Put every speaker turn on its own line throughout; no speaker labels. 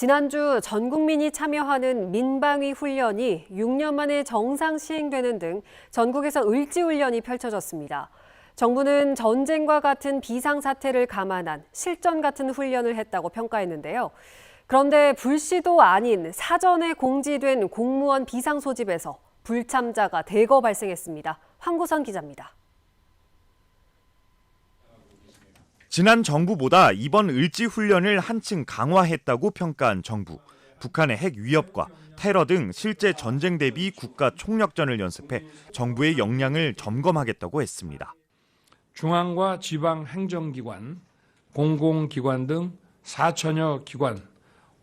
지난주 전 국민이 참여하는 민방위 훈련이 6년 만에 정상 시행되는 등 전국에서 을지훈련이 펼쳐졌습니다. 정부는 전쟁과 같은 비상사태를 감안한 실전 같은 훈련을 했다고 평가했는데요. 그런데 불시도 아닌 사전에 공지된 공무원 비상소집에서 불참자가 대거 발생했습니다. 황구선 기자입니다.
지난 정부보다 이번 을지훈련을 한층 강화했다고 평가한 정부. 북한의 핵 위협과 테러 등 실제 전쟁 대비 국가 총력전을 연습해 정부의 역량을 점검하겠다고 했습니다.
중앙과 지방 행정기관, 공공기관 등 4천여 기관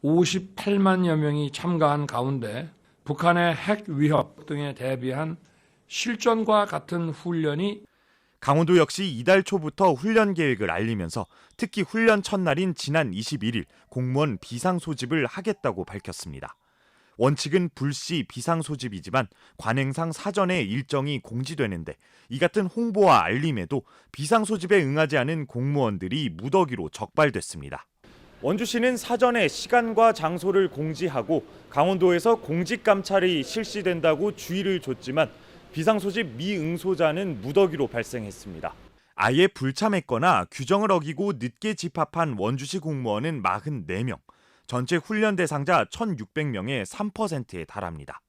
58만여 명이 참가한 가운데 북한의 핵 위협 등에 대비한 실전과 같은 훈련이
강원도 역시 이달 초부터 훈련 계획을 알리면서 특히 훈련 첫날인 지난 21일 공무원 비상소집을 하겠다고 밝혔습니다. 원칙은 불시 비상소집이지만 관행상 사전에 일정이 공지되는데 이 같은 홍보와 알림에도 비상소집에 응하지 않은 공무원들이 무더기로 적발됐습니다. 원주시는 사전에 시간과 장소를 공지하고 강원도에서 공직감찰이 실시된다고 주의를 줬지만 비상소집 미응소자는 무더기로 발생했습니다. 아예 불참했거나 규정을 어기고 늦게 집합한 원주시 공무원은 44명, 전체 훈련 대상자 1,600명의 3%에 달합니다.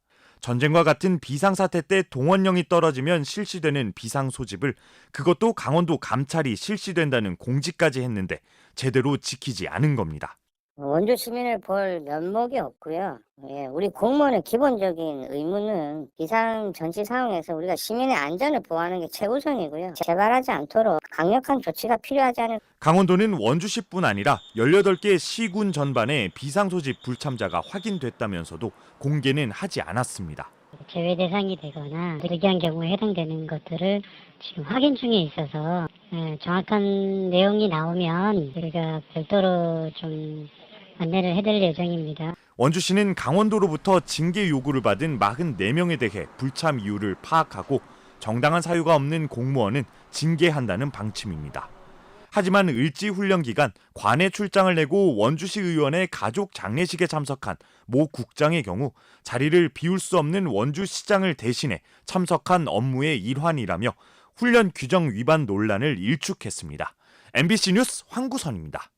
전쟁과 같은 비상사태 때 동원령이 떨어지면 실시되는 비상소집을 그것도 강원도 감찰이 실시된다는 공지까지 했는데 제대로 지키지 않은 겁니다.
원주 시민을 볼 면목이 없고요. 우리 공무원의 기본적인 의무는 비상 전시 상황에서 우리가 시민의 안전을 보호하는 게 최우선이고요. 재발하지 않도록 강력한 조치가 필요하지 않은.
강원도는 원주시뿐 아니라 18개 시군 전반에 비상소집 불참자가 확인됐다면서도 공개는 하지 않았습니다.
제외 대상이 되거나 특이한 경우에 해당되는 것들을 지금 확인 중에 있어서 정확한 내용이 나오면 우리가 별도로 좀 안내를 해드릴 예정입니다.
원주시는 강원도로부터 징계 요구를 받은 44명에 대해 불참 이유를 파악하고 정당한 사유가 없는 공무원은 징계한다는 방침입니다. 하지만 을지훈련 기간 관내 출장을 내고 원주시 의원의 가족 장례식에 참석한 모 국장의 경우 자리를 비울 수 없는 원주시장을 대신해 참석한 업무의 일환이라며 훈련 규정 위반 논란을 일축했습니다. MBC 뉴스 황구선입니다.